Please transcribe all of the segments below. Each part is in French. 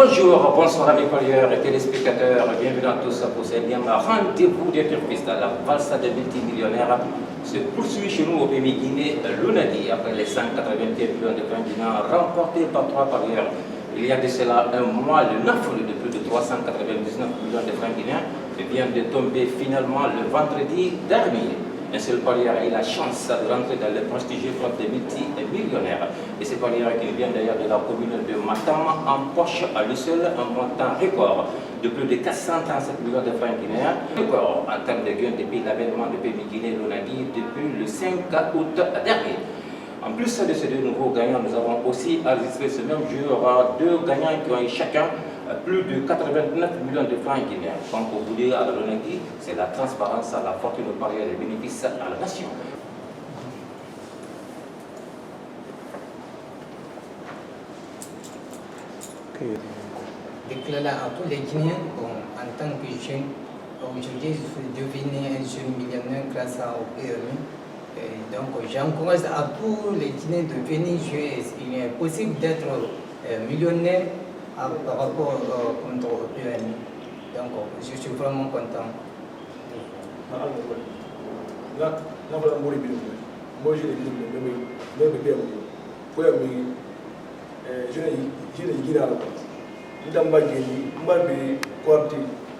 Bonjour, bonsoir amis colliers et téléspectateurs, bienvenue à tous pour ce bien rendez-vous des turquistes. La valse des multimillionnaires se poursuit chez nous au pays Guinée Lunadi après les 181 millions de francs guinéens remportés par 3 parieurs. Il y a de cela un mois, le 9 de plus de 399 millions de francs guinéens vient de tomber finalement le vendredi dernier. Un seul parieur a eu la chance de rentrer dans le prestigieux club des multimillionnaires. Et ce parieur qui vient d'ailleurs de la commune de Matam empoche à lui seul un montant record de plus de 437 millions de francs guinéens. Record en termes de gains depuis l'avènement de PMI Guinée Lunadi depuis le 5 août dernier. En plus de ces deux nouveaux gagnants, nous avons aussi enregistré ce même jour deux gagnants qui ont eu chacun plus de 89 millions de francs guinéens. Comme pour vous dire à la Lunadi, c'est la transparence, la fortune de parieur et les bénéfices à la nation. Déclaré à tous les Guinéens, en tant que jeune, aujourd'hui je suis devenu un jeune millionnaire grâce au PMI. Donc j'encourage à tous les Guinéens de venir jouer. Il est possible d'être millionnaire par rapport contre au PMI. Donc je suis vraiment content.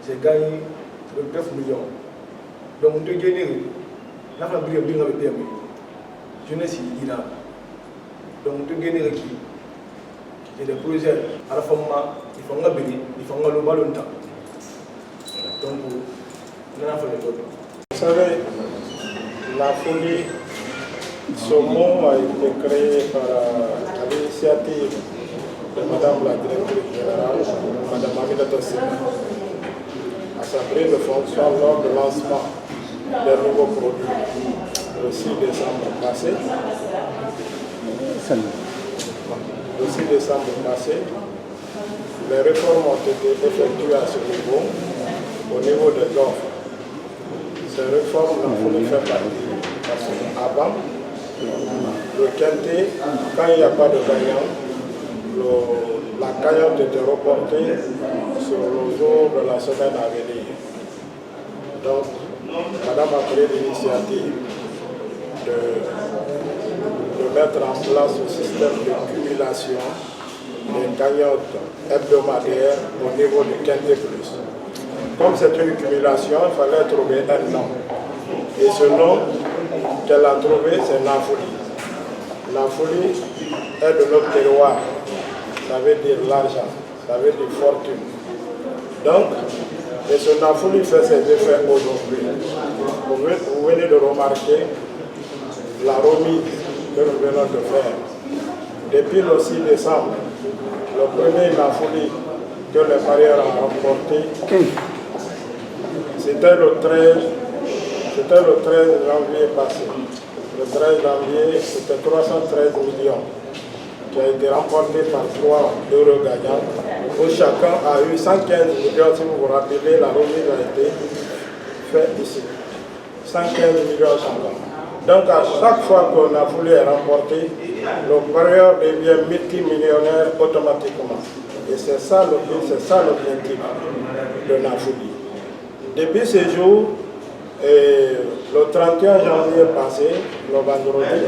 J'ai gagné 9 millions. Donc, je gagne la femme de bien avec PMI. Je ne suis pas là. Donc, je gagne qui j'ai des projets à la femme, il faut un béni, il faut un ballon. Donc, on a fait le tour. Vous savez, la folie Saumon a été créée à l'initiative de Madame la directrice générale, Madame Aminata Sima, à sa prise de fonction lors du lancement des nouveaux produits le 6 décembre passé. Le 6 décembre passé, les réformes ont été effectuées à ce niveau, au niveau des offres. Ces réformes n'en voulaient faire partie. Parce qu'avant, le quintet, quand il n'y a pas de gagnant, la cagnotte était reportée sur le jour de la semaine à venir. Donc, Madame a pris l'initiative de mettre en place un système de cumulation des cagnottes hebdomadaires au niveau du quintet plus. Comme c'est une cumulation, il fallait trouver un nom. Et ce nom qu'elle a trouvé, c'est Nafouli. Nafouli est de notre terroir. Ça veut dire l'argent, ça veut dire fortune. Donc, et ce Nafouli fait ses effets aujourd'hui. Vous venez de remarquer la remise que nous venons de faire. Depuis le 6 décembre, le premier Nafouli que les parieurs ont remporté, c'était le 13 janvier passé. Le 13 janvier, c'était 313 millions qui a été remporté par 3 heureux gagnants, où chacun a eu 115 millions. Si vous vous rappelez, la remise a été faite ici. 115 millions chacun. Donc à chaque fois qu'on a voulu remporter, le parieur devient multimillionnaire automatiquement. Et c'est ça le but, c'est ça l'objectif de Nafouli. Depuis ce jour, le 31 janvier passé, le vendredi,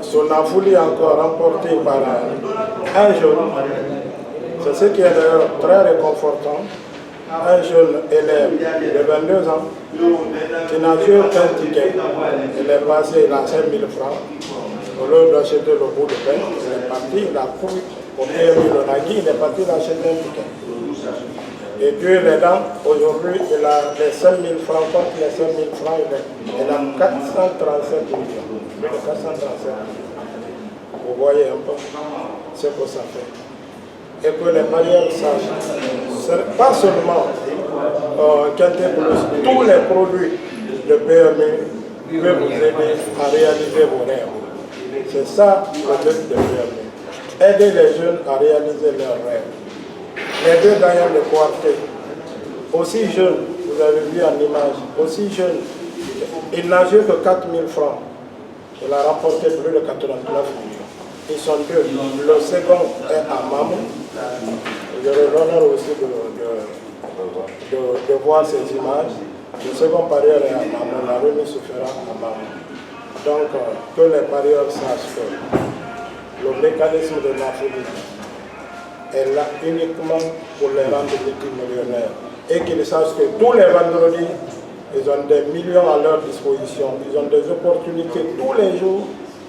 son Nafouli encore remporté par un jeune. C'est ce qui est d'ailleurs très réconfortant. Un jeune élève de 22 ans qui n'a joué aucun ticket. Il est passé à 5 000 francs. Au lieu d'acheter le bout de pain, il est parti, il a couru au PMI Lunadi, il est parti d'acheter un ticket. Et Dieu les dents, aujourd'hui, il a les 5 000 francs, contre les 5 000 francs, il a 437 millions. Plus de 437 millions. Vous voyez un peu ce que ça fait. Et que les parieurs sachent, pas seulement Quintet Plus, tous les produits de PMI peuvent vous aider à réaliser vos rêves. C'est ça le but de PMI. Aider les jeunes à réaliser leurs rêves. Les deux gagnants de quartier, aussi jeunes, vous avez vu en image, aussi jeunes, il n'a joué que 4 000 francs. Il a remporté plus de 89 millions. Ils sont deux. Le second est à Mamou J'aurai l'honneur aussi de voir ces images. Le second parieur est à Maman, la remise se fera à Maman. Donc, que les parieurs sachent que le mécanisme de Nafoli est là uniquement pour les rendre multimillionnaires. Et qu'ils sachent que tous les vendredis, ils ont des millions à leur disposition. Ils ont des opportunités tous les jours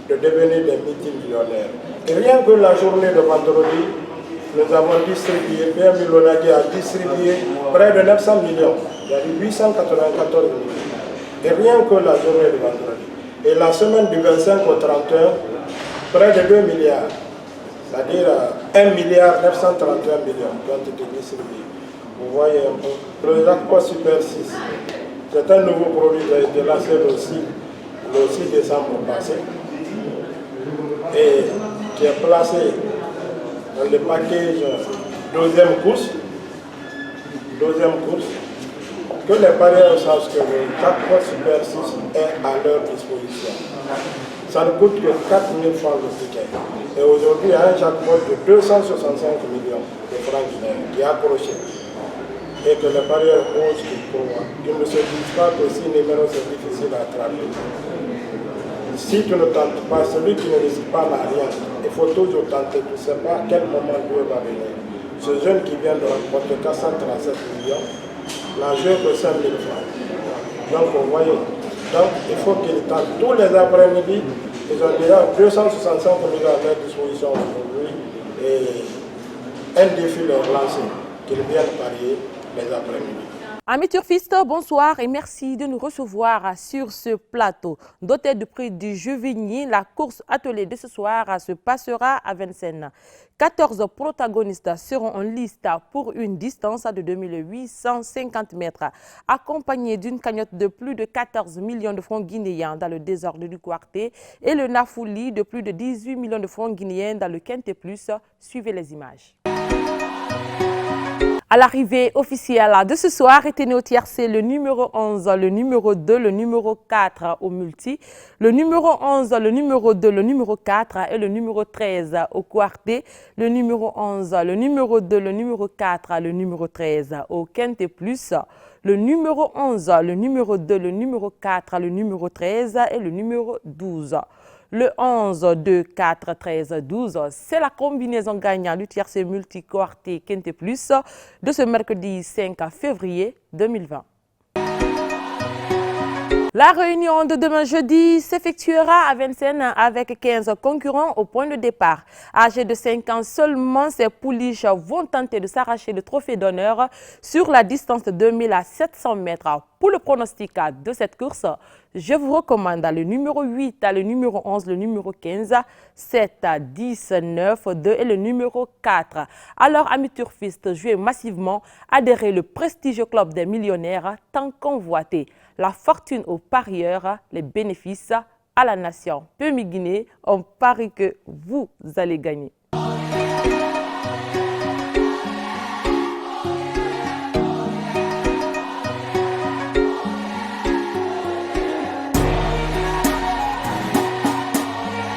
de devenir des multimillionnaires. Et rien que la journée de vendredi, nous avons distribué, PMI Lonadi a distribué près de 900 millions. Il y a eu 894 millions. Et rien que la journée de vendredi. Et la semaine du 25 au 31, près de 2 milliards. C'est-à-dire 1 milliard 931 millions qui ont été distribués. Vous voyez un peu. Le jackpot Super 6, c'est un nouveau produit qui a été lancé le 6 décembre passé et qui est placé dans le package deuxième course, que les parieurs sachent que le jackpot Super 6 est à leur disposition. Ça ne coûte que 4 000 francs le ticket. Et aujourd'hui, il y a un jackpot de 265 millions de francs qui est accroché. Et que les parieurs osent qu'ils croient. Qu'ils ne se disent pas que si numéro c'est difficile à attraper. Si tu ne tentes pas, celui qui ne risque pas n'a rien. Il faut toujours tenter. Tu ne sais pas à quel moment Dieu va venir. Ce jeune qui vient de remporter 437 millions n'a joué que 5 000 francs. Donc vous voyez, donc il faut qu'il tente tous les après-midi. Ils ont déjà 265 millions à leur disposition aujourd'hui. Et un défi leur lancé, qu'ils viennent parier les après-midi. Amis turfistes, bonsoir et merci de nous recevoir sur ce plateau. Doté du prix du Juvigny, la course attelée de ce soir se passera à Vincennes. 14 protagonistes seront en liste pour une distance de 2850 mètres, accompagnés d'une cagnotte de plus de 14 millions de francs guinéens dans le désordre du Quartier et le Nafouli de plus de 18 millions de francs guinéens dans le Quintet Plus. Suivez les images. À l'arrivée officielle de ce soir était né au tiercé le numéro 11, le numéro 2, le numéro 4 au multi, le numéro 11, le numéro 2, le numéro 4 et le numéro 13 au quarté, le numéro 11, le numéro 2, le numéro 4, le numéro 13 au quintet plus, le numéro 11, le numéro 2, le numéro 4, le numéro 13 et le numéro 12. Le 11, 2, 4, 13, 12, c'est la combinaison gagnante du tiercé multi-quarté Quintet Plus de ce mercredi 5 février 2020. La réunion de demain jeudi s'effectuera à Vincennes avec 15 concurrents au point de départ. Âgés de 5 ans seulement, ces pouliches vont tenter de s'arracher le trophée d'honneur sur la distance de 2700 mètres. Pour le pronostic de cette course, je vous recommande le numéro 8, le numéro 11, le numéro 15, 7, 10, 9, 2 et le numéro 4. Alors, amis turfistes, jouez massivement, adhérez le prestigieux club des millionnaires tant convoité. La fortune aux parieurs, les bénéfices à la nation. PMI Guinée, on parie que vous allez gagner.